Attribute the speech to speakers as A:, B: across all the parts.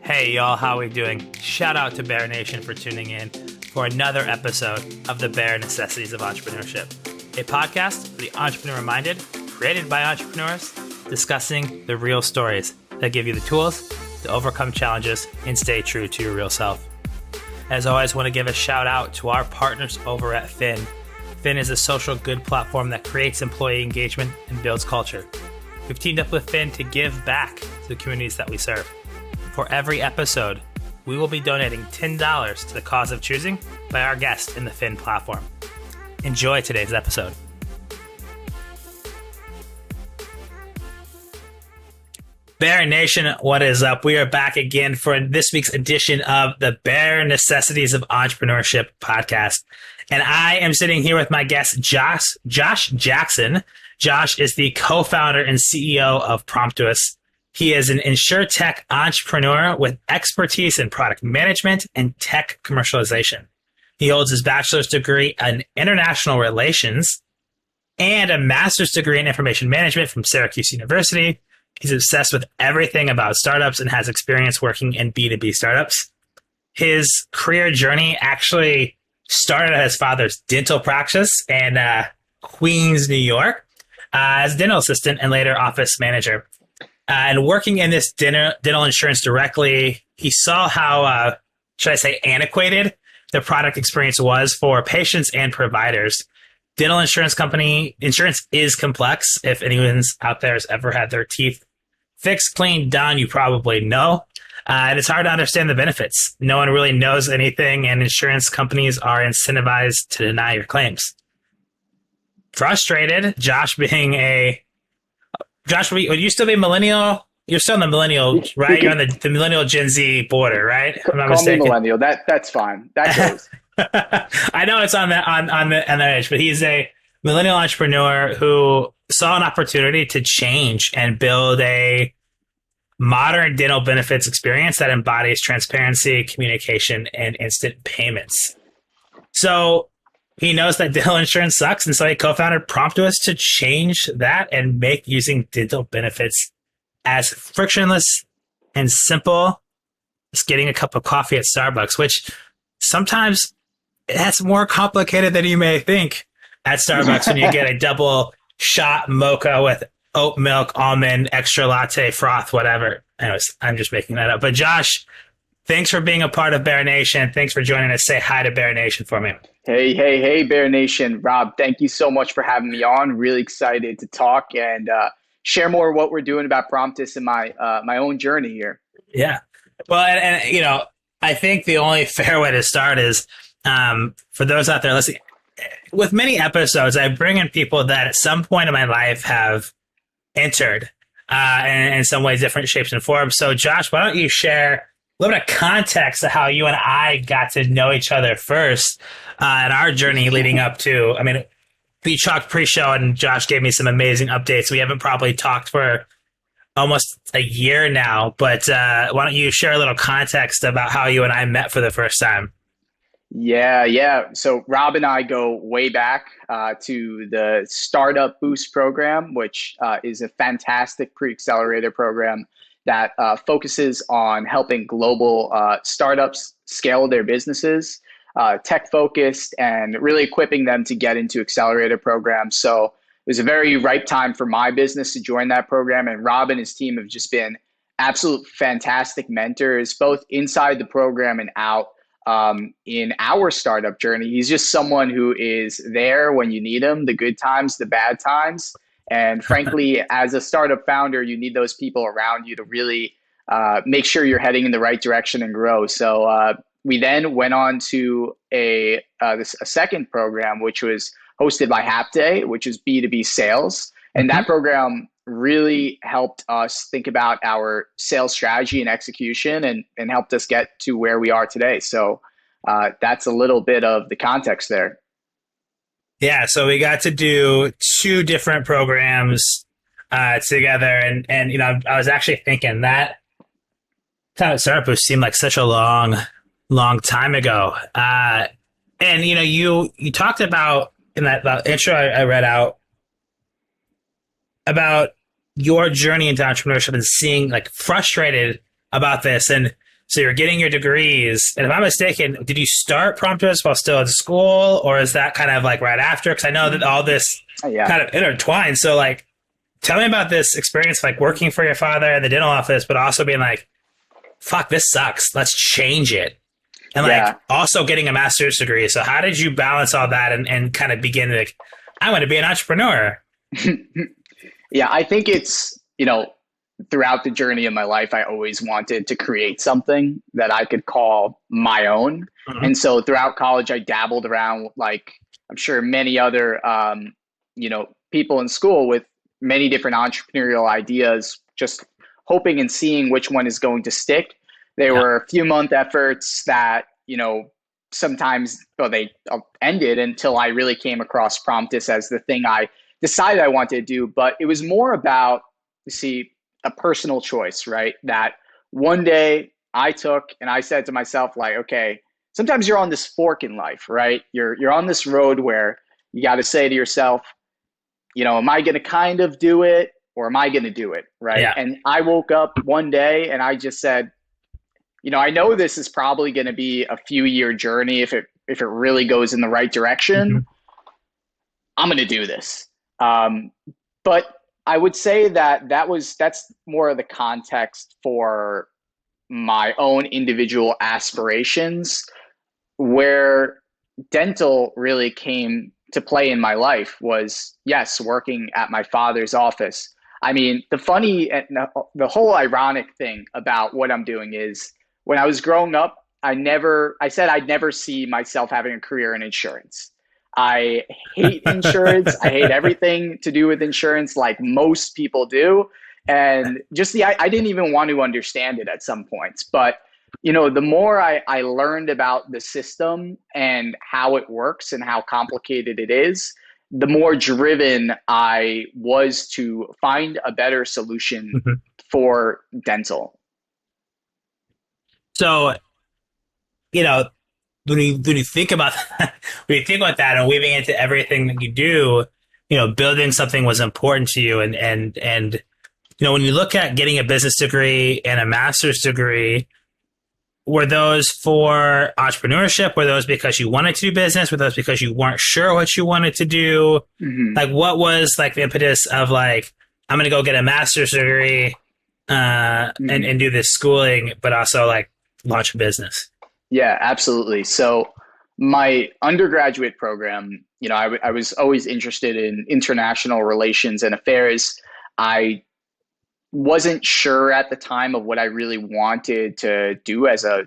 A: Hey y'all, how we doing? Shout out to Bear Nation for tuning in for another episode of the Bare Necessities of Entrepreneurship, a podcast for the entrepreneur-minded, created by entrepreneurs, discussing the real stories that give you the tools to overcome challenges and stay true to your real self. As always, I want to give a shout out to our partners over at Fin. Fin is a social good platform that creates employee engagement and builds culture. We've teamed up with Fin to give back to the communities that we serve. For every episode, we will be donating $10 to the cause of choosing by our guest in the Fin platform. Enjoy today's episode. Bear Nation, what is up? We are back again for this week's edition of the Bare Necessities of Entrepreneurship podcast. And I am sitting here with my guest, Josh Jackson. Josh is the co-founder and CEO of Promptuous. He is an insurtech entrepreneur with expertise in product management and tech commercialization. He holds his bachelor's degree in international relations and a master's degree in information management from Syracuse University. He's obsessed with everything about startups and has experience working in B2B startups. His career journey actually started at his father's dental practice in Queens, New York, as dental assistant and later office manager. And working in this dental insurance directly, he saw how, should I say, antiquated the product experience was for patients and providers. Dental insurance is complex. If anyone's out there has ever had their teeth fixed, cleaned, done, you probably know. And it's hard to understand the benefits. No one really knows anything, and insurance companies are incentivized to deny your claims. Frustrated, Josh, would you still be millennial? You're still in the millennial, right? You're on the millennial Gen Z border, right? I'm not mistaken.
B: Call me millennial. That's fine. That goes.
A: I know it's on the edge, but he's a millennial entrepreneur who saw an opportunity to change and build a modern dental benefits experience that embodies transparency, communication, and instant payments. So he knows that dental insurance sucks, and so he co-founded Promptuous to change that and make using dental benefits as frictionless and simple as getting a cup of coffee at Starbucks, which sometimes that's more complicated than you may think at Starbucks when you get a double shot mocha with oat milk, almond, extra latte, froth, whatever. Anyways, I'm just making that up. But Josh, thanks for being a part of Bear Nation. Thanks for joining us. Say hi to Bear Nation for me.
B: Hey, Bear Nation. Rob, thank you so much for having me on. Really excited to talk and share more of what we're doing about Promptuous and my own journey here.
A: Yeah. Well, and you know, I think the only fair way to start is for those out there listening, with many episodes, I bring in people that at some point in my life have entered in some ways, different shapes and forms. So Josh, why don't you share a little bit of context of how you and I got to know each other first and our journey leading up to, I mean, we talked pre-show and Josh gave me some amazing updates. We haven't probably talked for almost a year now, but why don't you share a little context about how you and I met for the first time?
B: Yeah. So Rob and I go way back to the Startup Boost program, which is a fantastic pre-accelerator program that focuses on helping global startups scale their businesses, tech-focused, and really equipping them to get into accelerator programs. So it was a very ripe time for my business to join that program. And Rob and his team have just been absolute fantastic mentors, both inside the program and out in our startup journey. He's just someone who is there when you need him, the good times, the bad times. And frankly, as a startup founder, you need those people around you to really make sure you're heading in the right direction and grow. So we then went on to a second program, which was hosted by Hapday, which is B2B sales. And that program really helped us think about our sales strategy and execution and helped us get to where we are today. So that's a little bit of the context there.
A: Yeah, so we got to do two different programs together. And you know, I was actually thinking that time at Startup Boost seemed like such a long time ago. And, you know, you talked about in that intro I read out about your journey into entrepreneurship and seeing like frustrated about this. And So you're getting your degrees. And if I'm mistaken, did you start Promptuous while still in school, or is that kind of like right after? Because I know that all this
B: Yeah.
A: kind of intertwined. So like, tell me about this experience, like working for your father in the dental office, but also being like, fuck, this sucks. Let's change it. And like also getting a master's degree. So how did you balance all that and kind of begin like, I want to be an entrepreneur?
B: Yeah, I think it's, throughout the journey of my life, I always wanted to create something that I could call my own.
A: Mhm.
B: And so throughout college, I dabbled around, like I'm sure many other, people in school, with many different entrepreneurial ideas, just hoping and seeing which one is going to stick. There
A: Yeah.
B: were a few month efforts that, sometimes, well, they ended until I really came across Promptus as the thing I decided I wanted to do. But it was more about, a personal choice, right? That one day I took and I said to myself, like, okay, sometimes you're on this fork in life, right? You're on this road where you got to say to yourself, am I going to kind of do it, or am I going to do it, right?
A: Yeah.
B: And I woke up one day and I just said, I know this is probably going to be a few-year journey if it really goes in the right direction.
A: Mm-hmm.
B: I'm going to do this. But I would say that's more of the context for my own individual aspirations. Where dental really came to play in my life was, yes, working at my father's office. I mean, the whole ironic thing about what I'm doing is, when I was growing up, I said I'd never see myself having a career in insurance. I hate insurance. I hate everything to do with insurance, like most people do. And I didn't even want to understand it at some points. But, the more I learned about the system and how it works and how complicated it is, the more driven I was to find a better solution
A: Mm-hmm.
B: for dental.
A: So, when you think about that, when you think about that and weaving into everything that you do, building something was important to you. And when you look at getting a business degree and a master's degree, were those for entrepreneurship? Were those because you wanted to do business? Were those because you weren't sure what you wanted to do?
B: Mm-hmm.
A: Like, what was like the impetus of like, I'm going to go get a master's degree and do this schooling, but also like launch a business?
B: Yeah, absolutely. So my undergraduate program, I was always interested in international relations and affairs. I wasn't sure at the time of what I really wanted to do as a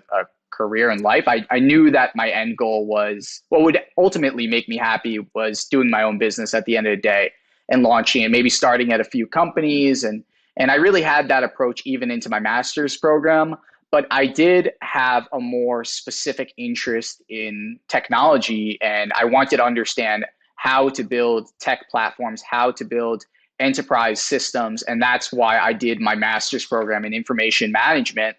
B: career in life. I knew that my end goal was, what would ultimately make me happy was doing my own business at the end of the day and launching it, maybe starting at a few companies. And I really had that approach even into my master's program. But I did have a more specific interest in technology, and I wanted to understand how to build tech platforms, how to build enterprise systems. And that's why I did my master's program in information management,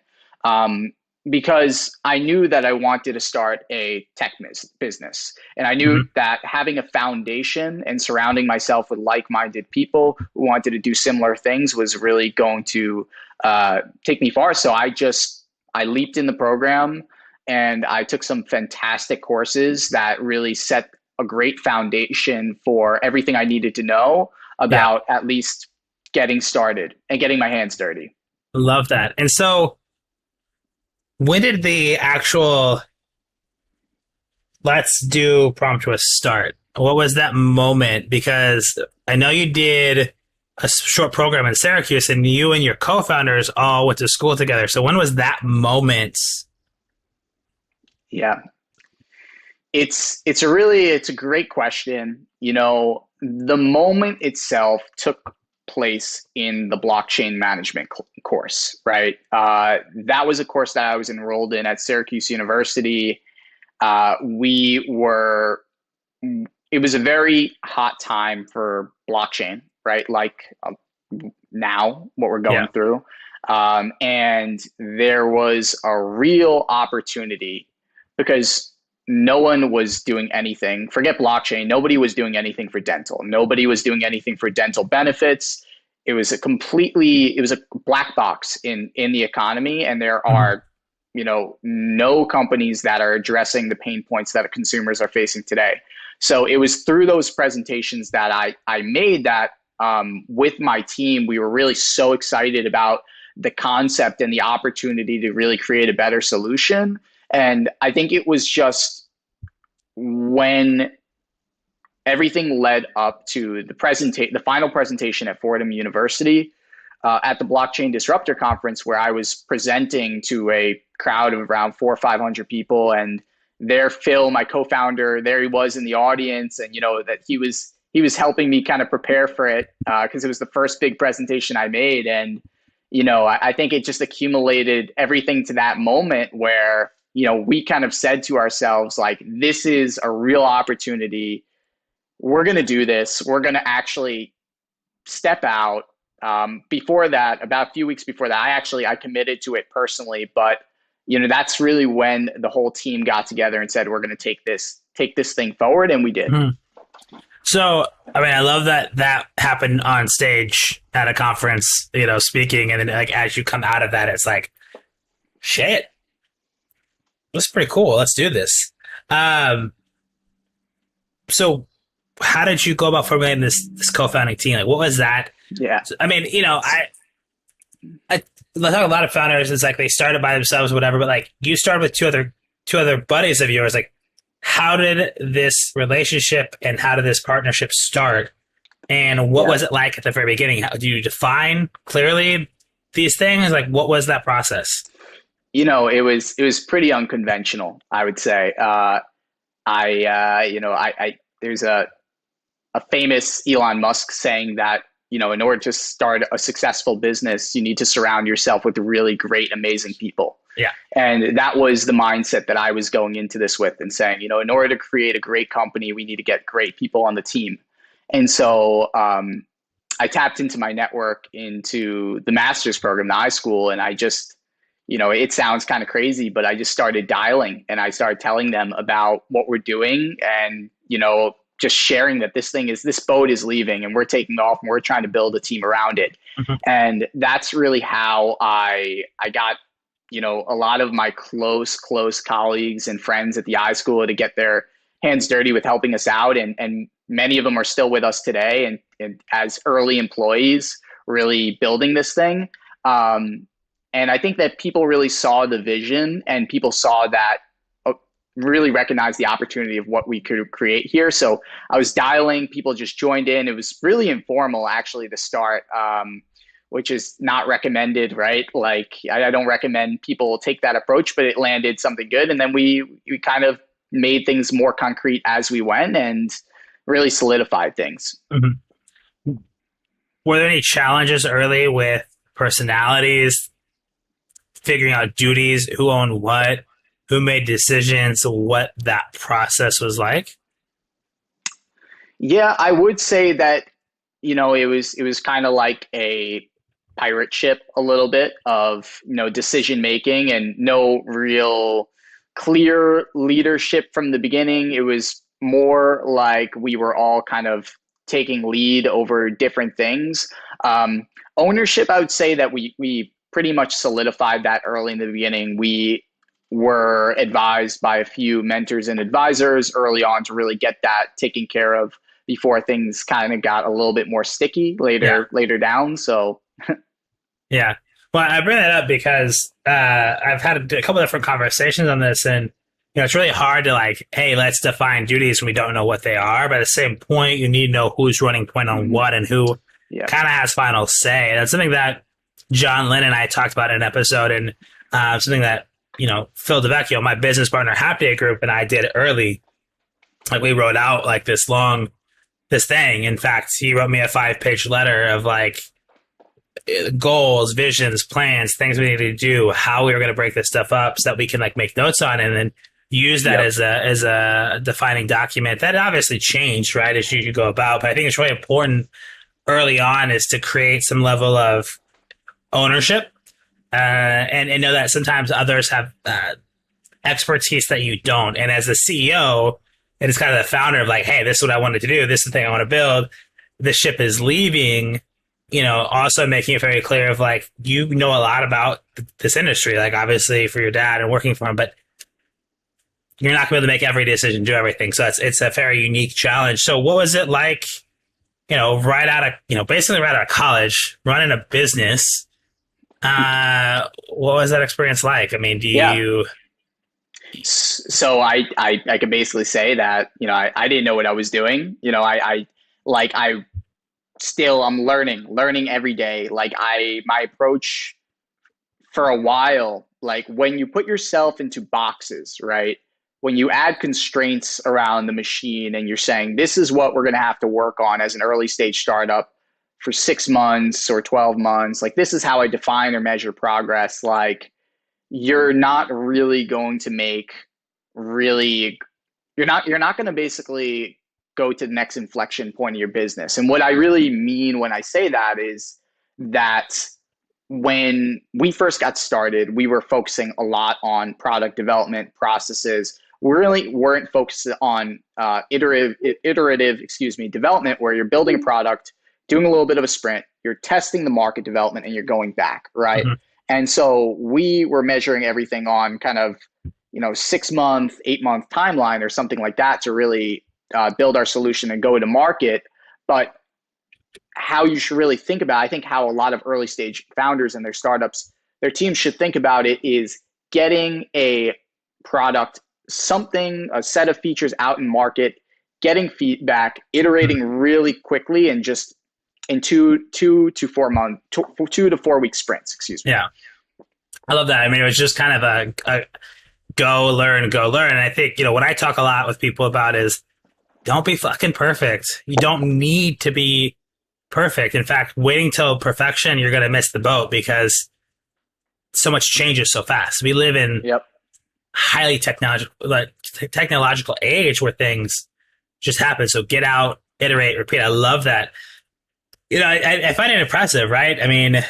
B: because I knew that I wanted to start a tech business. And I knew that having a foundation and surrounding myself with like-minded people who wanted to do similar things was really going to take me far. So I leaped in the program and I took some fantastic courses that really set a great foundation for everything I needed to know about at least getting started and getting my hands dirty.
A: Love that. And so when did the actual let's do Promptuous start? What was that moment? Because I know you did a short program in Syracuse and you and your co-founders all went to school together. So when was that moment?
B: Yeah. It's a great question. The moment itself took place in the blockchain management course, right? That was a course that I was enrolled in at Syracuse University. It was a very hot time for blockchain, right? Like now, what we're going through. And there was a real opportunity because no one was doing anything. Forget blockchain. Nobody was doing anything for dental. Nobody was doing anything for dental benefits. It was a black box in the economy. And there are no companies that are addressing the pain points that consumers are facing today. So it was through those presentations that I made that with my team, we were really so excited about the concept and the opportunity to really create a better solution. And I think it was just when everything led up to the final presentation at Fordham University at the Blockchain Disruptor Conference, where I was presenting to a crowd of around 400 or 500 people, and there, Phil, my co-founder, there he was in the audience, and that he was helping me kind of prepare for it because it was the first big presentation I made, and I think it just accumulated everything to that moment where we kind of said to ourselves, like, this is a real opportunity. We're going to do this. We're going to actually step out. Before that, about a few weeks before that, I committed to it personally, but that's really when the whole team got together and said, we're going to take this thing forward. And we did.
A: Mm-hmm. So, I mean, I love that happened on stage at a conference, speaking. And then like, as you come out of that, it's like, shit, that's pretty cool. Let's do this. So how did you go about formulating this co-founding team? Like, what was that?
B: Yeah.
A: I mean, I talk a lot of founders, it's like they started by themselves or whatever, but like you started with two other buddies of yours. Like, how did this relationship and how did this partnership start? And what was it like at the very beginning? How do you define clearly these things? Like, what was that process?
B: It was pretty unconventional, I would say. There's a famous Elon Musk saying that, in order to start a successful business, you need to surround yourself with really great, amazing people.
A: Yeah.
B: And that was the mindset that I was going into this with, and saying, in order to create a great company, we need to get great people on the team. And so I tapped into my network into the master's program, the iSchool, and I just, it sounds kind of crazy, but I just started dialing and I started telling them about what we're doing and, just sharing that this boat is leaving and we're taking off and we're trying to build a team around it. Mm-hmm. And that's really how I got, a lot of my close colleagues and friends at the iSchool to get their hands dirty with helping us out. And many of them are still with us today and as early employees, really building this thing. And I think that people really saw the vision and people saw that, really recognized the opportunity of what we could create here. So I was dialing, people just joined in. It was really informal actually to start, which is not recommended, right? Like I don't recommend people take that approach, but it landed something good. And then we kind of made things more concrete as we went and really solidified things.
A: Mm-hmm. Were there any challenges early with personalities, figuring out duties, who owned what, who made decisions, what that process was like?
B: Yeah, I would say that, it was kind of like a pirate ship a little bit of, decision making and no real clear leadership from the beginning. It was more like we were all kind of taking lead over different things. Ownership, I would say that we pretty much solidified that early in the beginning. We were advised by a few mentors and advisors early on to really get that taken care of before things kind of got a little bit more sticky later down. So,
A: yeah. Well, I bring that up because I've had a couple of different conversations on this, and it's really hard to like, hey, let's define duties when we don't know what they are. But at the same point, you need to know who's running point on what and who kind of has final say. And that's something that John Lynn and I talked about in an episode, and something that Phil DeVecchio, my business partner, Half-Day Group, and I did early. Like we wrote out like this thing. In fact, he wrote me a 5-page letter of like goals, visions, plans, things we need to do, how we were going to break this stuff up so that we can like make notes on it and then use that as a defining document. That obviously changed, right, as you go about. But I think it's really important early on is to create some level of ownership. And know that sometimes others have expertise that you don't. And as a CEO, it is kind of the founder of like, hey, this is what I wanted to do. This is the thing I want to build. The ship is leaving. also making it very clear of like, you know a lot about this industry, like obviously for your dad and working for him, but you're not going to be able to make every decision, do everything. So it's a very unique challenge. So what was it like, basically right out of college, running a business? What was that experience like? I mean,
B: Yeah. So I can basically say that, I didn't know what I was doing. I still, I'm learning every day. My approach for a while, like when you put yourself into boxes, right? When you add constraints around the machine and you're saying, this is what we're going to have to work on as an early stage startup for 6 months or 12 months, like this is how I define or measure progress. Like you're not really going to make really, you're not going to basically go to the next inflection point of your business. And what I really mean when I say that is that when we first got started, we were focusing a lot on product development processes. We really weren't focused on iterative, development, where you're building a product, doing a little bit of a sprint, you're testing the market development, and you're going back, right?
A: Mm-hmm.
B: And so we were measuring everything on kind of 6 month, 8 month timeline or something like that to really build our solution and go to market. But how you should really think about, I think how a lot of early stage founders and their startups, their teams should think about it is getting a product, a set of features out in market, getting feedback, iterating really quickly, and just in 2 to 4 week sprints, excuse me.
A: Yeah. I love that. I mean, it was just kind of a go learn. And I think, what I talk a lot with people about is don't be fucking perfect. You don't need to be perfect. In fact, waiting till perfection, you're going to miss the boat because so much changes so fast. We live in highly technological age where things just happen. So get out, iterate, repeat. I love that. I find it impressive, right? I mean,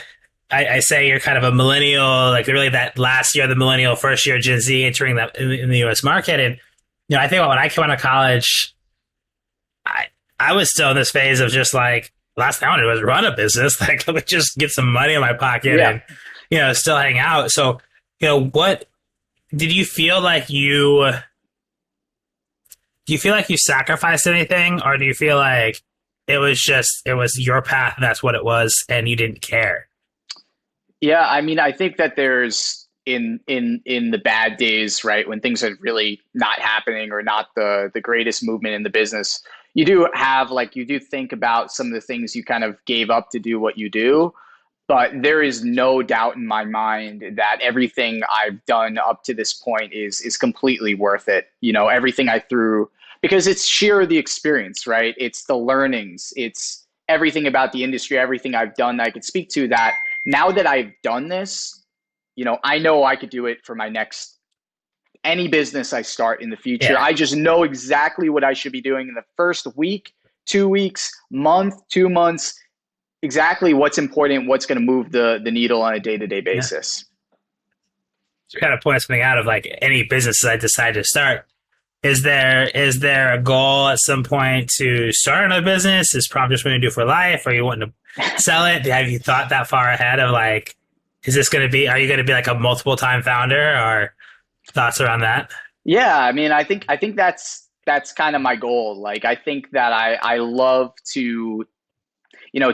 A: I say you're kind of a millennial, like really that last year, the millennial, first year Gen Z entering that in the U.S. market. And, I think when I came out of college, I was still in this phase of just like, last thing I wanted was run a business. Like, let me just get some money in my pocket and, still hang out. So, what did you feel like do you feel like you sacrificed anything, or do you feel like it was your path, that's what it was, and you didn't care?
B: Yeah, I mean, I think that there's in the bad days, right, when things are really not happening or not the greatest movement in the business, you do think about some of the things you kind of gave up to do what you do. But there is no doubt in my mind that everything I've done up to this point is completely worth it. Everything I threw, because it's sheer the experience, right? It's the learnings. It's everything about the industry, everything I've done that I could speak to, that now that I've done this, I know I could do it for any business I start in the future.
A: Yeah.
B: I just know exactly what I should be doing in the first week, 2 weeks, month, 2 months, exactly what's important, what's going to move the needle on a day-to-day basis.
A: To kind of point something out of like any business I decide to start, is there a goal at some point to start another business? Is Promptuous what you do for life? Are you wanting to sell it? Have you thought that far ahead of like, are you going to be like a multiple time founder, or thoughts around that?
B: Yeah, I mean, I think that's kind of my goal. Like, I think that I love to,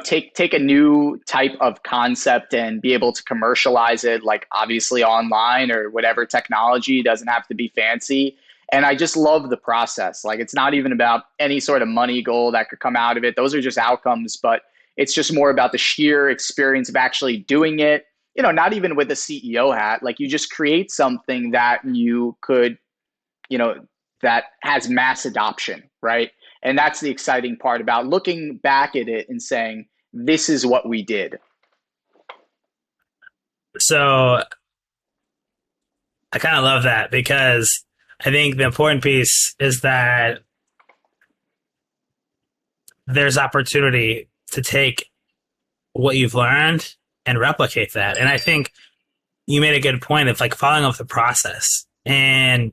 B: take a new type of concept and be able to commercialize it, like obviously online or whatever technology, doesn't have to be fancy. And I just love the process. Like, it's not even about any sort of money goal that could come out of it. Those are just outcomes, but it's just more about the sheer experience of actually doing it. Not even with a CEO hat, like you just create something that you could, that has mass adoption, right? And that's the exciting part about looking back at it and saying, this is what we did.
A: So I kind of love that, because I think the important piece is that there's opportunity to take what you've learned and replicate that. And I think you made a good point of like following up the process. And,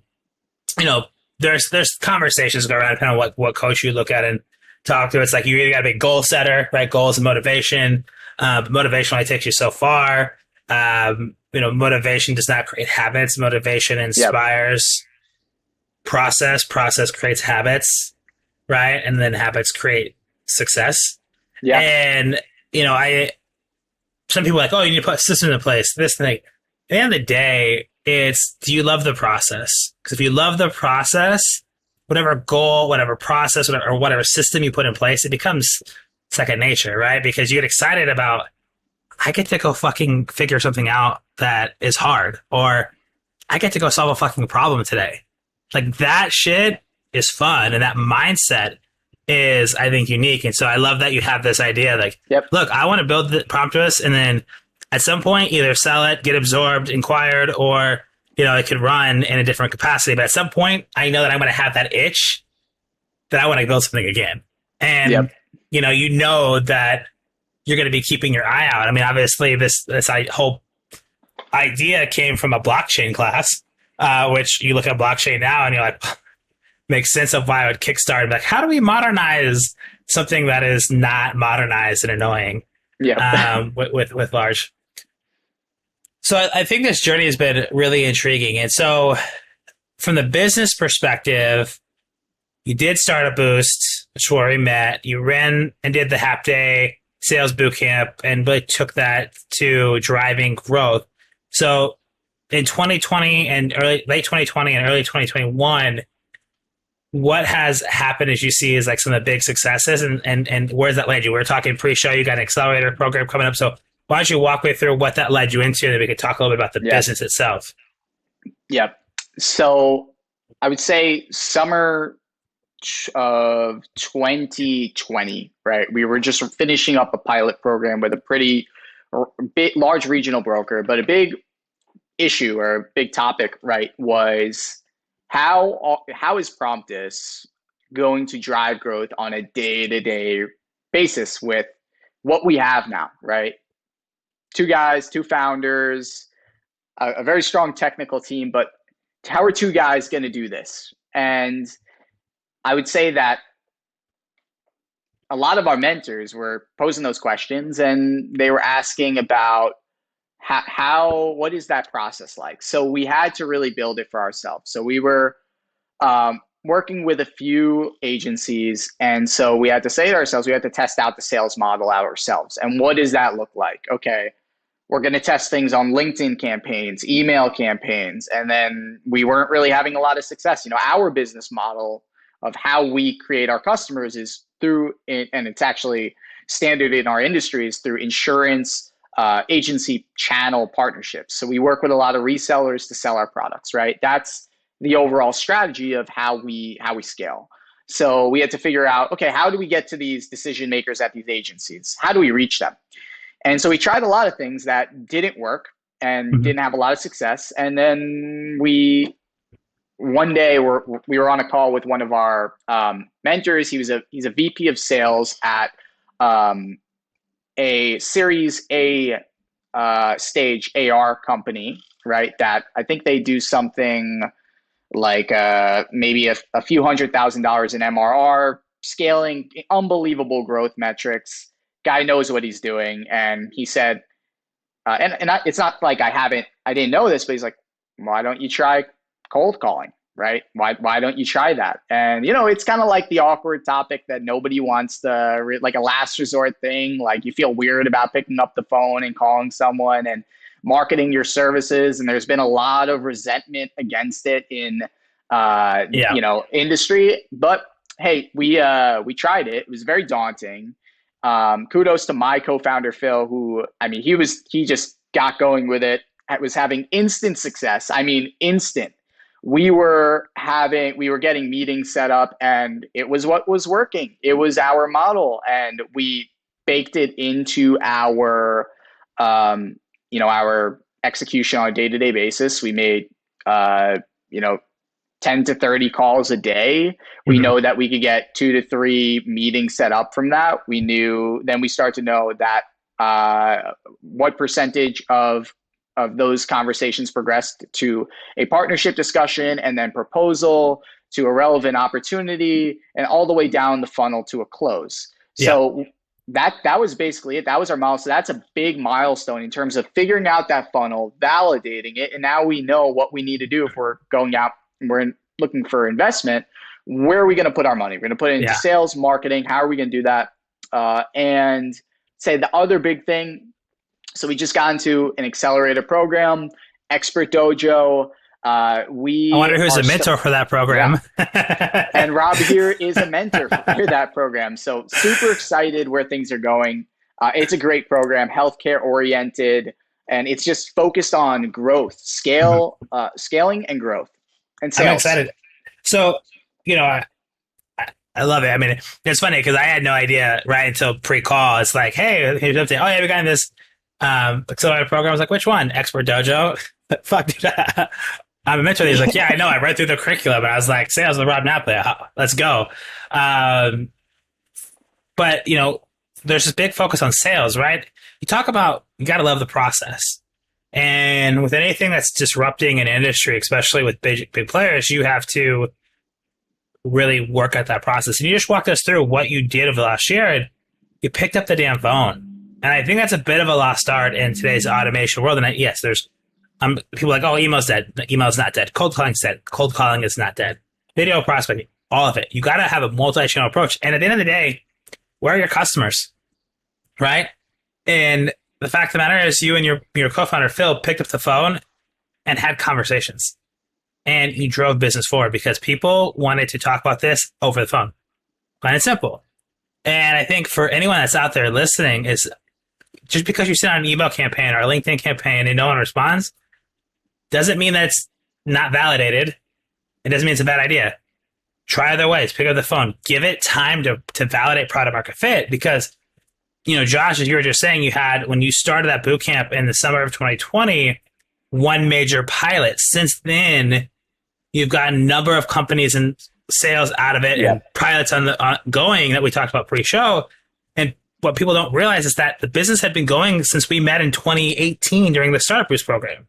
A: there's conversations go around depending on what coach you look at and talk to. It's like you either got to be a goal setter, right? Goals and motivation. But motivation only takes you so far. Motivation does not create habits. Motivation
B: Yep.
A: inspires process. Process creates habits, right? And then habits create success.
B: Yeah.
A: And, I some people are like, oh, you need to put systems in place, this thing. At the end of the day, it's, do you love the process? Because if you love the process, whatever goal, whatever process, whatever system you put in place, it becomes second nature, right? Because you get excited about, I get to go fucking figure something out that is hard, or I get to go solve a fucking problem today. Like that shit is fun, and that mindset is, I think, unique. And so I love that you have this idea, like,
B: Yep.
A: look, I want to build the Promptuous, and then at some point either sell it, get absorbed, acquired, or it could run in a different capacity. But at some point, I know that I'm going to have that itch that I want to build something again. And
B: Yep.
A: you know that you're going to be keeping your eye out. I mean, obviously, this whole idea came from a blockchain class, which you look at blockchain now and you're like, makes sense of why I would kickstart. Like, how do we modernize something that is not modernized and annoying?
B: Yeah.
A: With large. So I think this journey has been really intriguing. And so from the business perspective, you did start a Boost, which is where we met. You ran and did the half day sales bootcamp and really took that to driving growth. So in 2020 and late 2020 and early 2021, what has happened as you see is like some of the big successes, and where's that led you? We were talking pre-show, you got an accelerator program coming up. So why don't you walk me through what that led you into, and then we could talk a little bit about the
B: Yeah.
A: business itself.
B: Yep. So I would say summer of 2020, right? We were just finishing up a pilot program with a pretty large regional broker, but a big issue or a big topic, right, was how is Promptus going to drive growth on a day-to-day basis with what we have now, right? Two guys, two founders, a very strong technical team, but how are two guys going to do this? And I would say that a lot of our mentors were posing those questions, and they were asking about what is that process like? So we had to really build it for ourselves. So we were working with a few agencies, and so we had to say to ourselves, we had to test out the sales model out ourselves. And what does that look like? Okay, we're going to test things on LinkedIn campaigns, email campaigns, and then we weren't really having a lot of success. Our business model of how we create our customers is through, and it's actually standard in our industry, is through insurance agency channel partnerships. So we work with a lot of resellers to sell our products, right? That's the overall strategy of how we scale. So we had to figure out, okay, how do we get to these decision makers at these agencies? How do we reach them? And so we tried a lot of things that didn't work and didn't have a lot of success. And then one day we were on a call with one of our mentors. He's a VP of sales at a Series A stage AR company, right? That I think they do something like maybe a few $100,000 in MRR, scaling, unbelievable growth metrics. Guy knows what he's doing, and he said, it's not like I didn't know this, but he's like, why don't you try cold calling, right? Why don't you try that? And it's kind of like the awkward topic that nobody wants to, like a last resort thing. Like you feel weird about picking up the phone and calling someone and marketing your services, and there's been a lot of resentment against it in industry. But hey, we tried it. It was very daunting. Kudos to my co-founder Phil, who he just got going with it. Was having instant success. I mean, instant. We were getting meetings set up, and it was what was working. It was our model, and we baked it into our our execution on a day-to-day basis. We made 10 to 30 calls a day. We know that we could get 2 to 3 meetings set up from that. Then we start to know that what percentage of those conversations progressed to a partnership discussion, and then proposal, to a relevant opportunity, and all the way down the funnel to a close.
A: Yeah.
B: So that was basically it. That was our milestone. That's a big milestone in terms of figuring out that funnel, validating it, and now we know what we need to do if we're going out and looking for investment. Where are we going to put our money? We're going to put it into
A: Yeah.
B: sales, marketing. How are we going to do that? And say the other big thing. So we just got into an accelerator program, Expert Dojo.
A: I wonder who's a mentor for that program.
B: Yeah. And Rob here is a mentor for that program. So super excited where things are going. It's a great program, healthcare oriented, and it's just focused on growth, scaling and growth and sales.
A: I'm excited. So, I love it. I mean, it's funny because I had no idea right until pre-call. It's like, hey, here's update. Oh, yeah, we got in this accelerator program. I was like, which one? Expert Dojo? Fuck, dude. I'm a mentor. He's like, yeah, I know. I read through the curriculum. And I was like, sales with Rob Napoli. Let's go. But, there's this big focus on sales, right? You talk about, you got to love the process. And with anything that's disrupting an industry, especially with big players, you have to really work at that process. And you just walked us through what you did over the last year, and you picked up the damn phone. And I think that's a bit of a lost art in today's automation world. And yes, there's people like, oh, email's dead. Email's not dead. Cold calling's dead. Cold calling is not dead. Video prospecting, all of it. You got to have a multi-channel approach. And at the end of the day, where are your customers, right? And the fact of the matter is you and your co-founder, Phil, picked up the phone and had conversations. And you drove business forward because people wanted to talk about this over the phone. Plain and simple. And I think for anyone that's out there listening is just because you send out an email campaign or a LinkedIn campaign and no one responds, doesn't mean that it's not validated. It doesn't mean it's a bad idea. Try other ways. Pick up the phone. Give it time to validate product market fit because, Josh, as you were just saying, you had, when you started that boot camp in the summer of 2020, one major pilot. Since then, you've got a number of companies and sales out of it and pilots going that we talked about pre-show. And what people don't realize is that the business had been going since we met in 2018 during the Startup Boost program.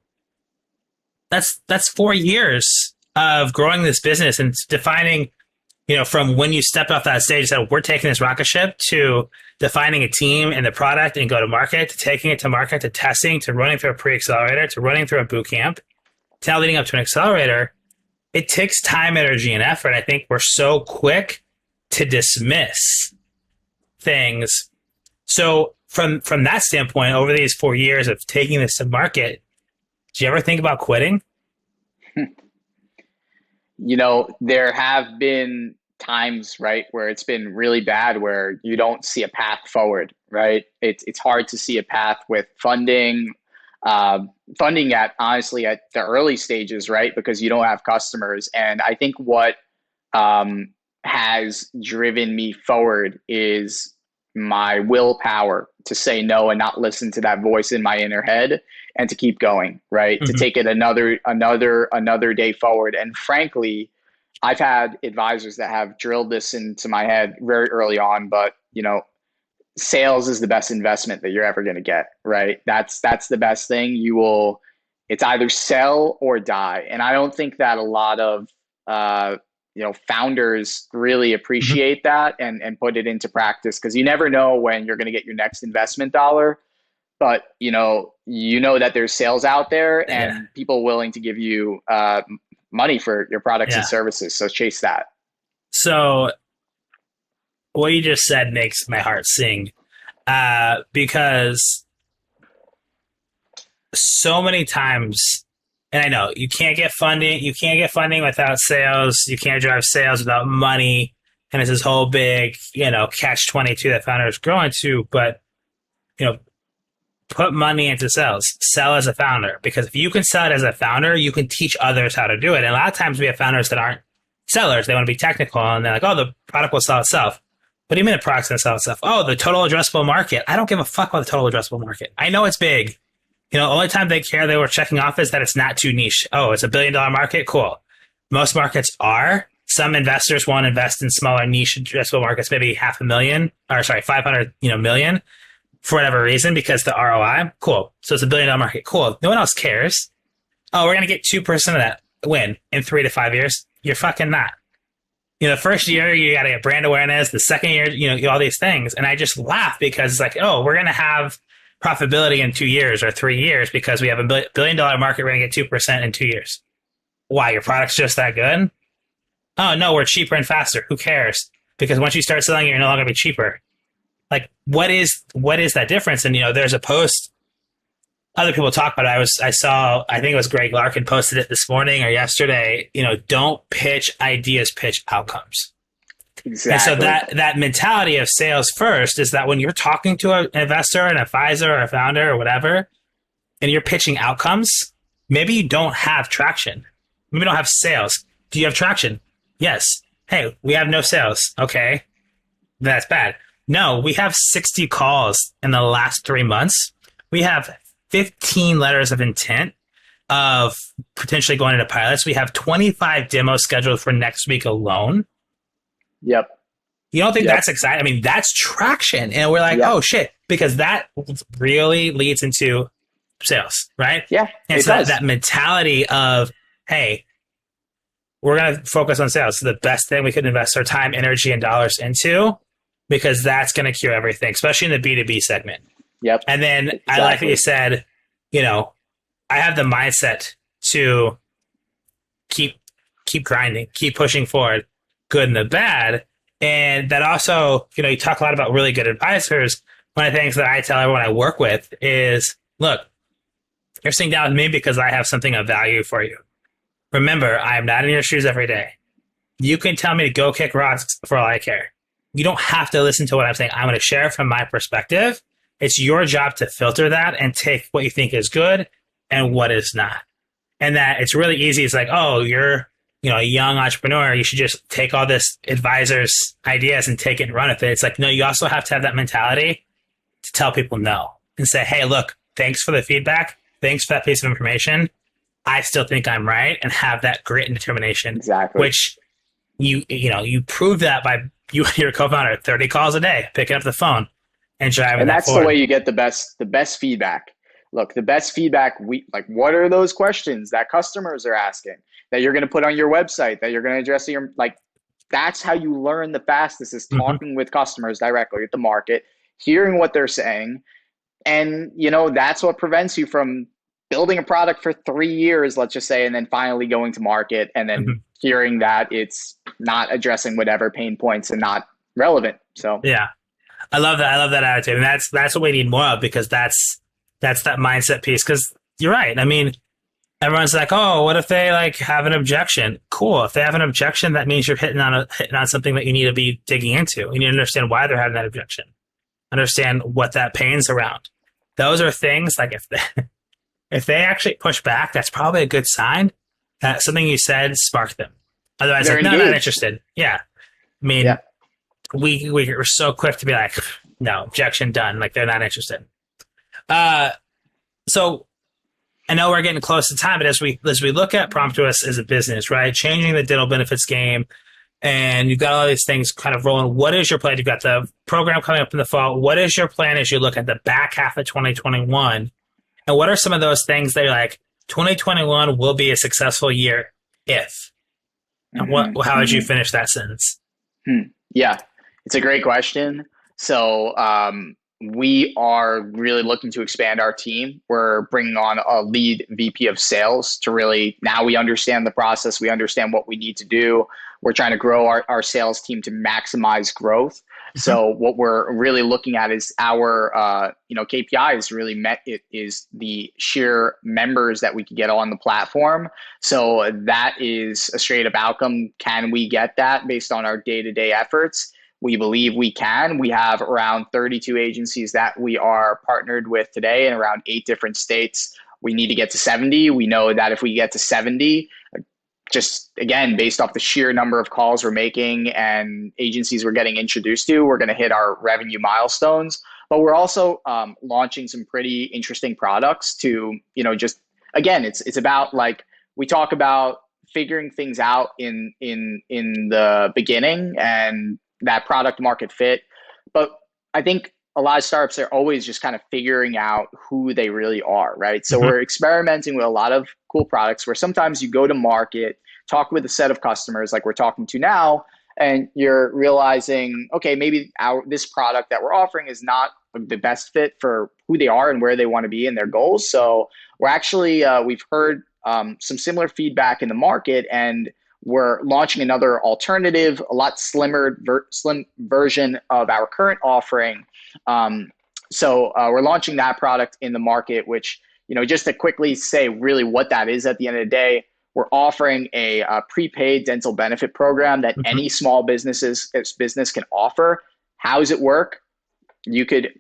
A: That's 4 years of growing this business and defining, from when you stepped off that stage, that we're taking this rocket ship to defining a team and the product and go to market, to taking it to market, to testing, to running through a pre-accelerator, to running through a boot camp, to now leading up to an accelerator. It takes time, energy, and effort. I think we're so quick to dismiss things. So from that standpoint, over these 4 years of taking this to market, did you ever think about quitting?
B: There have been times, right, where it's been really bad, where you don't see a path forward, right? It's hard to see a path with funding honestly at the early stages, right? Because you don't have customers. And I think what has driven me forward is my willpower to say no and not listen to that voice in my inner head and to keep going, right? Mm-hmm. To take it another day forward. And frankly, I've had advisors that have drilled this into my head very early on, but sales is the best investment that you're ever going to get, right? That's the best thing. It's either sell or die. And I don't think that a lot of, founders really appreciate that and put it into practice, because you never know when you're going to get your next investment dollar. But, that there's sales out there and people willing to give you money for your products and services. So chase that. So
A: what you just said makes my heart sing, because so many times, and I know you can't get funding. You can't get funding without sales. You can't drive sales without money. And it's this whole big, catch-22 that founders grow into. But, put money into sales. Sell as a founder. Because if you can sell it as a founder, you can teach others how to do it. And a lot of times we have founders that aren't sellers. They want to be technical. And they're like, oh, the product will sell itself. What do you mean the product's going to sell itself? Oh, the total addressable market. I don't give a fuck about the total addressable market. I know it's big. The only time they care they were checking off is that it's not too niche. Oh, it's $1 billion market? Cool. Most markets are. Some investors want to invest in smaller niche addressable markets, maybe 500 million for whatever reason, because the ROI. Cool. So it's $1 billion market. Cool. No one else cares. Oh, we're going to get 2% of that win in 3 to 5 years. You're fucking not. The first year you got to get brand awareness. The second year, all these things. And I just laugh because it's like, oh, we're going to have profitability in 2 years or 3 years because we have a $1 billion market. We're going to get 2% in 2 years. Why? Your product's just that good? Oh, no, we're cheaper and faster. Who cares? Because once you start selling, you're no longer going to be cheaper. Like, what is that difference? And, there's a post other people talk about it. I saw, I think it was Greg Larkin posted it this morning or yesterday, don't pitch ideas, pitch outcomes.
B: Exactly.
A: And so that mentality of sales first is that when you're talking to an investor, an advisor, or a founder or whatever, and you're pitching outcomes, maybe you don't have traction. Maybe you don't have sales. Do you have traction? Yes. Hey, we have no sales. Okay. That's bad. No, we have 60 calls in the last 3 months. We have 15 letters of intent of potentially going into pilots. We have 25 demos scheduled for next week alone.
B: Yep.
A: You don't think that's exciting? I mean, that's traction. And we're like, oh, shit, because that really leads into sales, right?
B: Yeah,
A: and it's that mentality of, hey, we're going to focus on sales. It's the best thing we could invest our time, energy, and dollars into because that's going to cure everything, especially in the B2B segment.
B: Yep.
A: And then I like that you said, I have the mindset to keep grinding, keep pushing forward, good and the bad. And that also, you talk a lot about really good advisors. One of the things that I tell everyone I work with is, look, you're sitting down with me because I have something of value for you. Remember, I am not in your shoes every day. You can tell me to go kick rocks for all I care. You don't have to listen to what I'm saying. I'm going to share from my perspective. It's your job to filter that and take what you think is good and what is not. And that it's really easy. It's like, oh, you're a young entrepreneur. You should just take all this advisor's ideas and take it and run with it. It's like, no, you also have to have that mentality to tell people no and say, hey, look, thanks for the feedback. Thanks for that piece of information. I still think I'm right, and have that grit and determination.
B: Exactly.
A: Which you prove that by you and your co-founder 30 calls a day, picking up the phone and driving.
B: And that's the way you get the best feedback. Look, the best feedback, what are those questions that customers are asking that you're going to put on your website, that you're going to address that's how you learn the fastest, is talking with customers directly at the market, hearing what they're saying. And, that's what prevents you from building a product for 3 years, let's just say, and then finally going to market and then hearing that it's not addressing whatever pain points and not relevant. So,
A: yeah, I love that. I love that attitude. And that's what we need more of, because that's that mindset piece. Because you're right. I mean, everyone's like, oh, what if they have an objection? Cool. If they have an objection, that means you're hitting on something that you need to be digging into. You need to understand why they're having that objection. Understand what that pain's around. Those are things if they actually push back, that's probably a good sign that something you said sparked them. Otherwise, no, not interested. Yeah. I mean, we're so quick to be like, no, objection, done. They're not interested. So I know we're getting close to time, but as we look at Promptuous as a business, right, changing the dental benefits game, and you've got all these things kind of rolling. What is your plan? You've got the program coming up in the fall. What is your plan as you look at the back half of 2021? And what are some of those things that you're like, 2021 will be a successful year if? And how would you finish that sentence?
B: Yeah, it's a great question. So we are really looking to expand our team. We're bringing on a lead VP of sales to really, now we understand the process. We understand what we need to do. We're trying to grow our sales team to maximize growth. So what we're really looking at is our KPIs really met. It is the sheer members that we can get on the platform. So that is a straight up outcome. Can we get that based on our day-to-day efforts? We believe we can. We have around 32 agencies that we are partnered with today in around 8 different states. We need to get to 70. We know that if we get to 70, just again, based off the sheer number of calls we're making and agencies we're getting introduced to, we're going to hit our revenue milestones. But we're also launching some pretty interesting products to, just, again, it's about we talk about figuring things out in the beginning and that product market fit. But I think a lot of startups are always just kind of figuring out who they really are, right? So we're experimenting with a lot of cool products where sometimes you go to market, talk with a set of customers like we're talking to now, and you're realizing, okay, maybe this product that we're offering is not the best fit for who they are and where they want to be and their goals. So we're actually, we've heard some similar feedback in the market, and we're launching another alternative, a lot slim version of our current offering. We're launching that product in the market, which, just to quickly say really what that is at the end of the day, we're offering a prepaid dental benefit program that
A: Mhm.
B: any small business can offer. How does it work? You could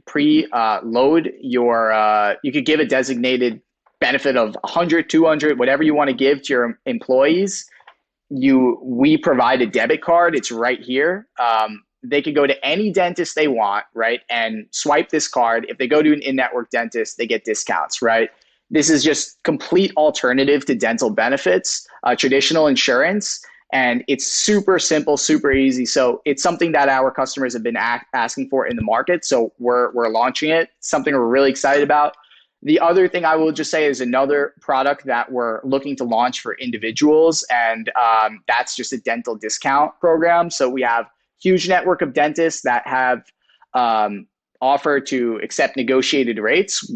B: load you could give a designated benefit of 100, 200, whatever you want to give to your employees. We provide a debit card. It's right here. They can go to any dentist they want, right, and swipe this card. If they go to an in-network dentist, they get discounts, right? This is just complete alternative to dental benefits, traditional insurance, and it's super simple, super easy. So it's something that our customers have been asking for in the market. So we're launching it. Something we're really excited about. The other thing I will just say is another product that we're looking to launch for individuals, and that's just a dental discount program. So we have huge network of dentists that have offer to accept negotiated rates.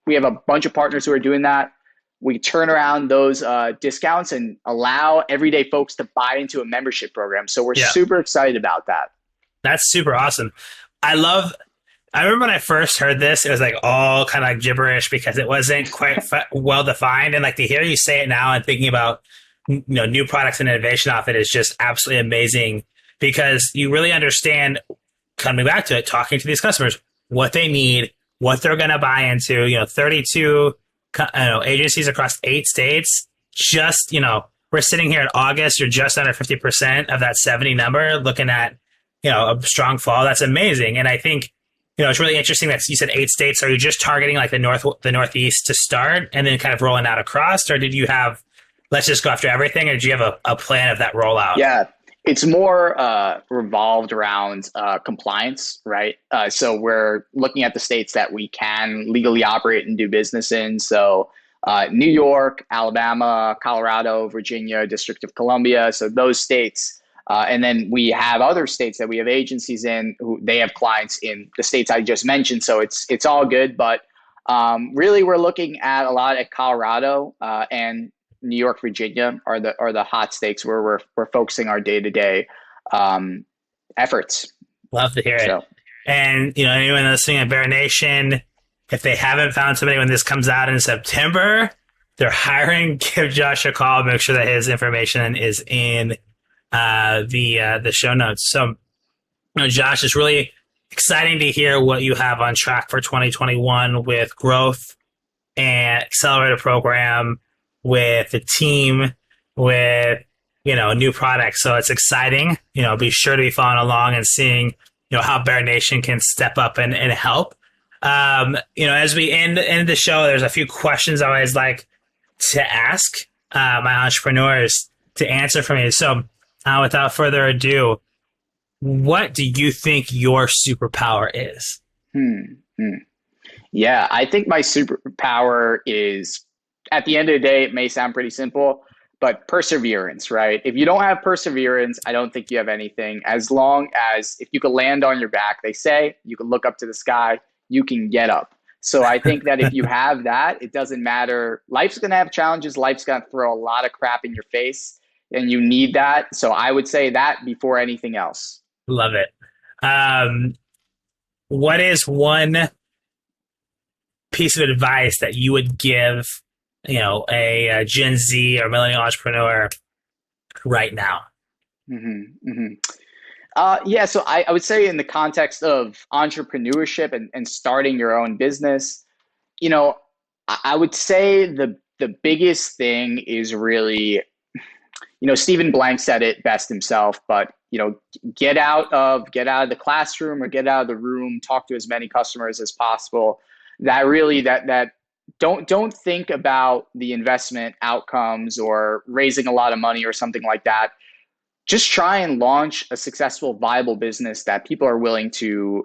B: We have a bunch of partners who are doing that. We turn around those discounts and allow everyday folks to buy into a membership program. So we're
A: Yeah,
B: super excited about that.
A: that's super awesome. I remember when I first heard this, it was like all kind of like gibberish because it wasn't quite well defined. And like to hear you say it now and thinking about new products and innovation off it is just absolutely amazing because you really understand, coming back to it, talking to these customers, what they need, what they're going to buy into. 32 agencies across 8 states. Just we're sitting here in August. You're just under 50% of that 70 number. Looking at a strong fall. That's amazing. And I think it's really interesting that you said 8 states. Are you just targeting like the Northeast to start and then kind of rolling out across, or did you have, let's just go after everything, or do you have a plan of that rollout?
B: Yeah, it's more revolved around compliance, right? So we're looking at the states that we can legally operate and do business in. So New York, Alabama, Colorado, Virginia, District of Columbia. So those states. And then we have other states that we have agencies in who they have clients in the states I just mentioned. So it's all good. But really, we're looking at a lot at Colorado and New York, Virginia are the hot states where we're focusing our day-to-day efforts.
A: Love to hear it.
B: So
A: And anyone listening at Bear Nation, if they haven't found somebody when this comes out in September, they're hiring. Give Josh a call. Make sure that his information is in the show notes. So, Josh, it's really exciting to hear what you have on track for 2021 with growth and accelerator program, with the team, with new products. So it's exciting. Be sure to be following along and seeing how Bear Nation can step up and help. As we end the show, there's a few questions I always like to ask my entrepreneurs to answer for me. So without further ado, what do you think your superpower is?
B: Yeah, I think my superpower is, at the end of the day, it may sound pretty simple, but perseverance, right? If you don't have perseverance, I don't think you have anything. As long as if you can land on your back, they say, you can look up to the sky, you can get up. So I think that if you have that, it doesn't matter. Life's going to have challenges. Life's going to throw a lot of crap in your face, and you need that. So I would say that before anything else.
A: Love it. What is one piece of advice that you would give, a Gen Z or millennial entrepreneur right now?
B: So I would say in the context of entrepreneurship and starting your own business, I would say the biggest thing is really, Stephen Blank said it best himself, but get out of the classroom or get out of the room, talk to as many customers as possible. That don't think about the investment outcomes or raising a lot of money or something like that. Just try and launch a successful, viable business that people are willing to,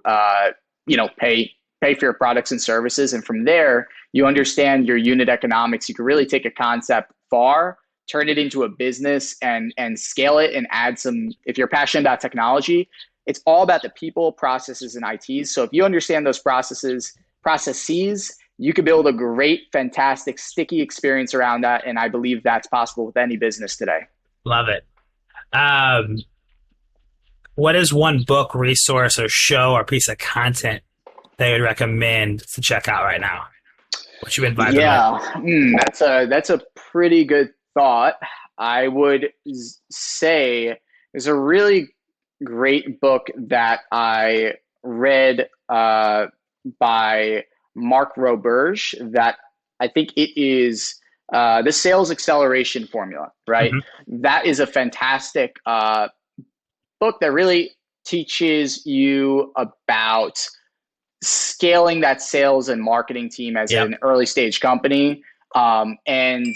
B: pay for your products and services. And from there, you understand your unit economics. You can really take a concept far turn it into a business and scale it and add some, if you're passionate about technology, it's all about the people, processes, and ITs. So if you understand those processes, you could build a great, fantastic, sticky experience around that. And I believe that's possible with any business today.
A: Love it. What is one book, resource, or show or piece of content that you would recommend to check out right now? What you've been vibing with?
B: That's a pretty good thought. I would say there's a really great book that I read by Mark Roberge that I think it is the Sales Acceleration Formula, right? Mm-hmm. That is a fantastic book that really teaches you about scaling that sales and marketing team as an early stage company, and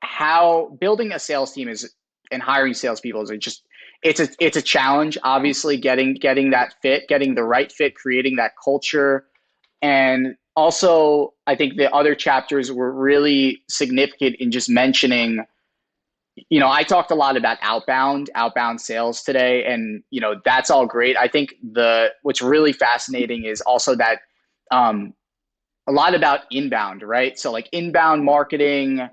B: how building a sales team is and hiring salespeople is just it's a challenge. Obviously, getting that fit, getting the right fit, creating that culture, and also I think the other chapters were really significant in just mentioning. I talked a lot about outbound sales today, and that's all great. I think what's really fascinating is also that a lot about inbound, right? So like inbound marketing,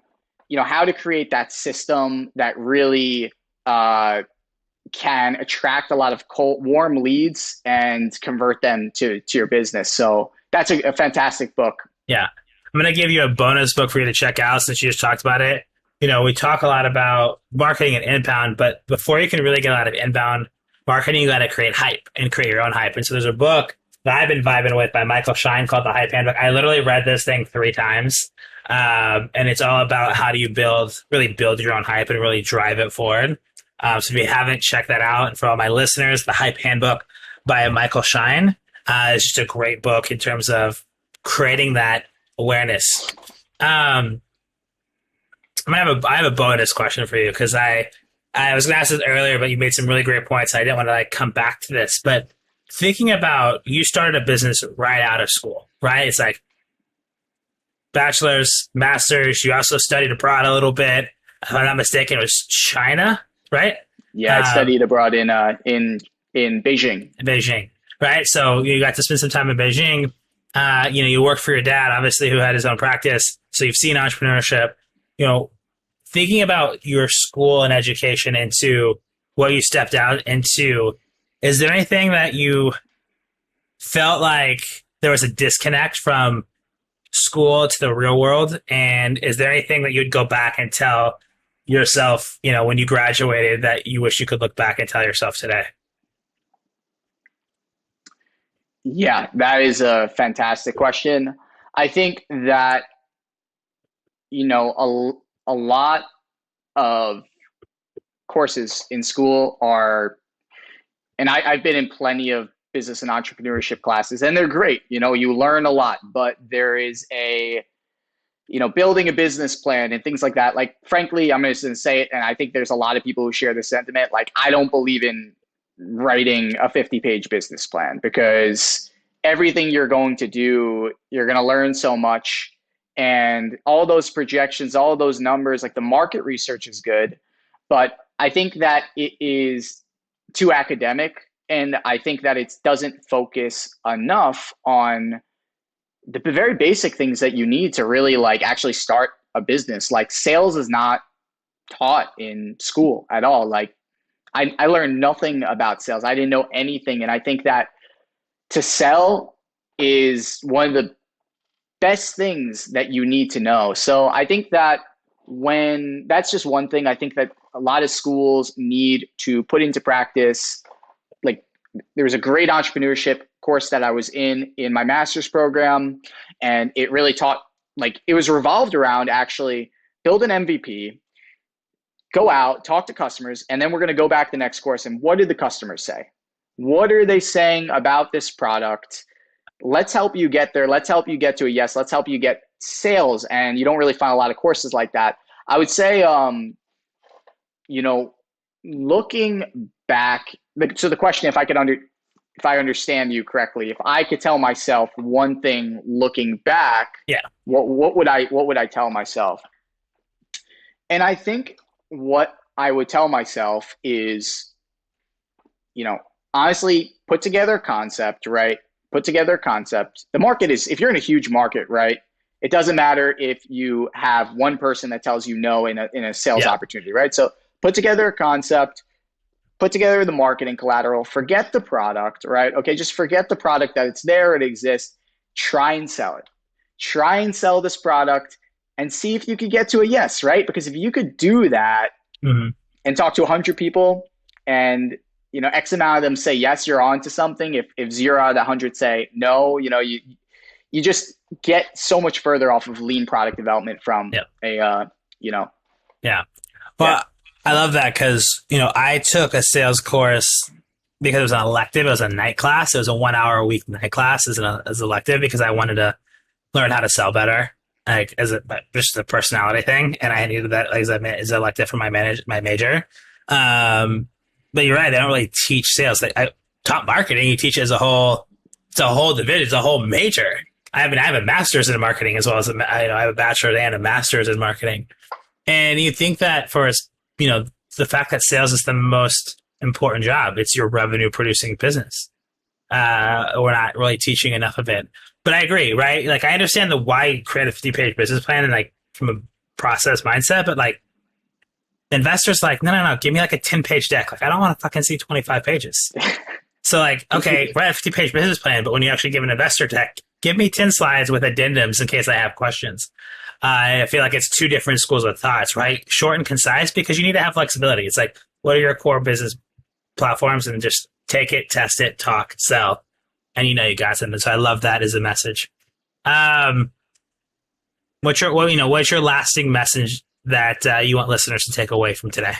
B: how to create that system that really can attract a lot of warm leads and convert them to your business. So that's a fantastic book.
A: Yeah. I'm going to give you a bonus book for you to check out since you just talked about it. We talk a lot about marketing and inbound, but before you can really get a lot of inbound marketing, you got to create hype and create your own hype. And so there's a book that I've been vibing with by Michael Shine called The Hype Handbook. I literally read this thing 3 times. And it's all about how do you really build your own hype and really drive it forward. So if you haven't checked that out, and for all my listeners, The Hype Handbook by Michael Shine is just a great book in terms of creating that awareness. I have a bonus question for you because I was going to ask this earlier, but you made some really great points. I didn't want to come back to this, but thinking about you started a business right out of school, right? It's like bachelor's, master's. You also studied abroad a little bit. If I'm not mistaken, it was China, right?
B: Yeah, I studied abroad in Beijing.
A: Beijing, right? So you got to spend some time in Beijing. You worked for your dad, obviously, who had his own practice. So you've seen entrepreneurship. Thinking about your school and education into what you stepped out into, is there anything that you felt like there was a disconnect from school to the real world? And is there anything that you'd go back and tell yourself, when you graduated that you wish you could look back and tell yourself today?
B: Yeah, that is a fantastic question. I think that, a lot of courses in school are, and I've been in plenty of business and entrepreneurship classes, and they're great. You learn a lot, but there is building a business plan and things like that. Like, frankly, I'm just going to say it, and I think there's a lot of people who share this sentiment. Like, I don't believe in writing a 50-page business plan because everything you're going to do, you're going to learn so much. And all those projections, all those numbers, like the market research is good, but I think that it is too academic. And I think that it doesn't focus enough on the very basic things that you need to really actually start a business. Like sales is not taught in school at all. Like I learned nothing about sales. I didn't know anything. And I think that to sell is one of the best things that you need to know. So I think that that's just one thing I think that a lot of schools need to put into practice. Like there was a great entrepreneurship course that I was in my master's program, and it really taught, it was revolved around actually build an MVP, go out, talk to customers, and then we're going to go back the next course. And what did the customers say? What are they saying about this product? Let's help you get there. Let's help you get to a yes. Let's help you get sales. And you don't really find a lot of courses like that. I would say, looking back, so the question, if I understand you correctly, if I could tell myself one thing looking back,
A: yeah,
B: what would I tell myself? And I think what I would tell myself is, you know, honestly, put together a concept, right? Put together a concept. The market is, if you're in a huge market, right? It doesn't matter if you have one person that tells you no in a sales
A: Yeah.
B: opportunity, right? So put together a concept, put together the marketing collateral, forget the product, right? Okay, just forget the product that it's there, it exists. Try and sell it. Try and sell this product and see if you could get to a yes, right? Because if you could do that
A: Hmm.
B: and talk to 100 people and X amount of them say yes, you're on to something. If zero out of the 100 say no, you just get so much further off of lean product development from
A: Yeah.
B: a you know
A: Yeah.
B: yeah.
A: Well, I love that because, I took a sales course because it was an elective. It was a night class. It was a 1 hour a week night class as an elective because I wanted to learn how to sell better, like just a personality thing. And I needed that as an elective for my major. But you're right. They don't really teach sales. I taught marketing. You teach it as a whole. It's a whole division. It's a whole major. I have a master's in marketing as well as I have a bachelor's and a master's in marketing. And you think that for us, the fact that sales is the most important job, it's your revenue producing business. We're not really teaching enough of it. But I agree, right? Like I understand the why you create a 50-page business plan and like from a process mindset, but like investors like, no, give me like a 10-page deck. Like I don't want to fucking see 25 pages. So like, okay, write a 50-page business plan, but when you actually give an investor deck, give me 10 slides with addendums in case I have questions. I feel like it's two different schools of thoughts, right? Short and concise because you need to have flexibility. It's like, what are your core business platforms? And just take it, test it, talk, sell, and you got something. So I love that as a message. Um, what's your lasting message that you want listeners to take away from today?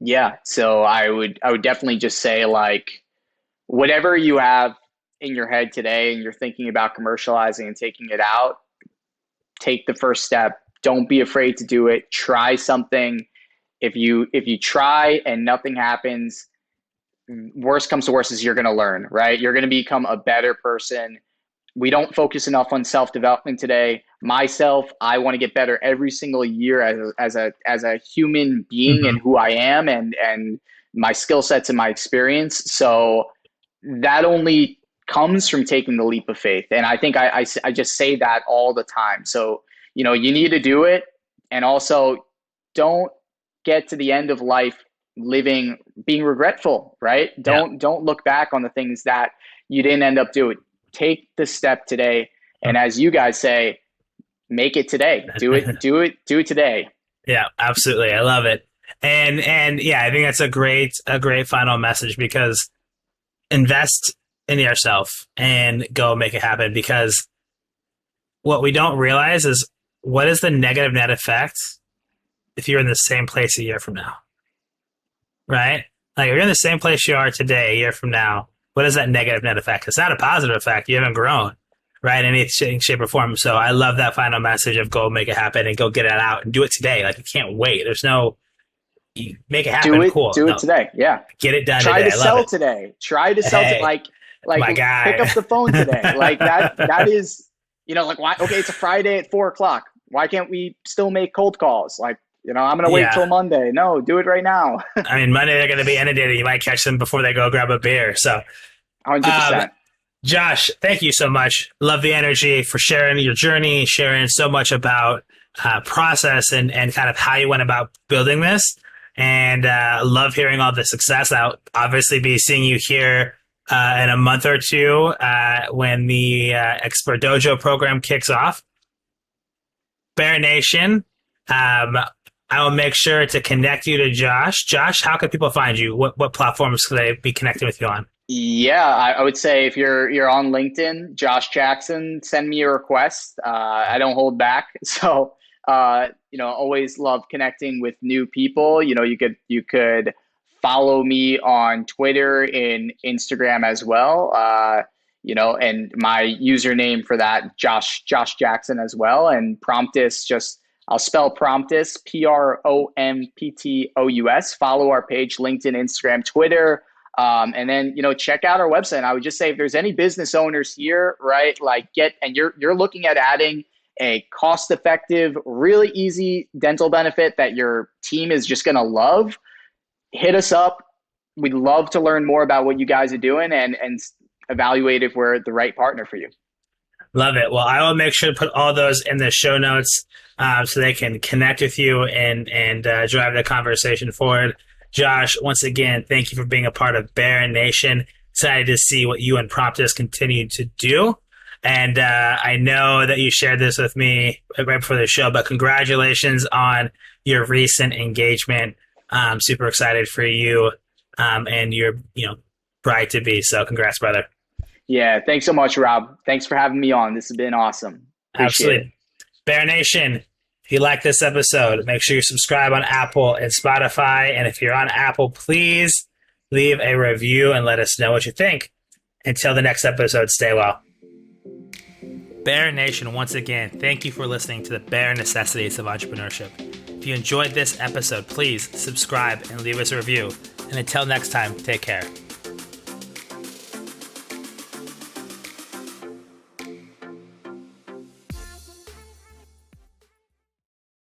B: Yeah, so I would definitely just say, like, whatever you have in your head today and you're thinking about commercializing and taking it out, take the first step. Don't be afraid to do it. Try something. If you try and nothing happens, worst comes to worst is you're going to learn, right? You're going to become a better person. We don't focus enough on self-development today. Myself, I want to get better every single year as a human being
A: Mm-hmm.
B: and who I am and my skill sets and my experience. So that only comes from taking the leap of faith. And I think I just say that all the time. So, you need to do it. And also don't get to the end of life being regretful, right?
A: Yeah.
B: Don't look back on the things that you didn't end up doing. Take the step today. And as you guys say, make it today. Do it today.
A: Yeah, absolutely. I love it. And yeah, I think that's a great final message because invest in yourself and go make it happen because what we don't realize is what is the negative net effect if you're in the same place a year from now, right? Like if you're in the same place you are today a year from now, what is that negative net effect? It's not a positive effect. You haven't grown, right? In any shape or form. So I love that final message of go make it happen and go get it out and do it today. Like you can't wait. There's no you make it
B: Do
A: happen.
B: it.
A: Cool.
B: Do it
A: No,
B: today. Yeah.
A: get it done
B: Try
A: today.
B: to
A: I love
B: sell
A: it.
B: today. Try to sell to
A: Hey,
B: like
A: my
B: pick
A: guy.
B: up the phone today. Like that is, like, why? Okay, it's a Friday at 4 o'clock. Why can't we still make cold calls? Like, I'm gonna wait till
A: Yeah.
B: Monday. No, do it right now.
A: I mean, Monday they're going to be inundated. You might catch them before they go grab a beer. So,
B: 100
A: um,
B: percent.
A: Josh, thank you so much. Love the energy for sharing your journey, sharing so much about process and kind of how you went about building this. And love hearing all the success. I'll obviously be seeing you here in a month or two when the Expert Dojo program kicks off. Bear Nation, I will make sure to connect you to Josh. Josh, how can people find you? What platforms could they be connecting with you on?
B: Yeah, I would say if you're on LinkedIn, Josh Jackson, send me a request. I don't hold back. So always love connecting with new people. You could follow me on Twitter and Instagram as well. And my username for that, Josh Jackson as well. And Promptus, just I'll spell Promptus, Promptous. Follow our page, LinkedIn, Instagram, Twitter. And then, check out our website. And I would just say if there's any business owners here, right, like you're looking at adding a cost-effective, really easy dental benefit that your team is just going to love, hit us up. We'd love to learn more about what you guys are doing and evaluate if we're the right partner for you.
A: Love it. Well, I will make sure to put all those in the show notes so they can connect with you and drive the conversation forward. Josh, once again, thank you for being a part of Bear Nation. Excited to see what you and Promptuous continue to do. And I know that you shared this with me right before the show, but congratulations on your recent engagement. I'm super excited for you and your bride to be. So congrats, brother.
B: Yeah, thanks so much, Rob. Thanks for having me on. This has been awesome. Appreciate
A: Absolutely.
B: it.
A: Bear Nation, if you like this episode, make sure you subscribe on Apple and Spotify. And if you're on Apple, please leave a review and let us know what you think. Until the next episode, stay well. Bear Nation, once again, thank you for listening to the Bare Necessities of Entrepreneurship. If you enjoyed this episode, please subscribe and leave us a review. And until next time, take care.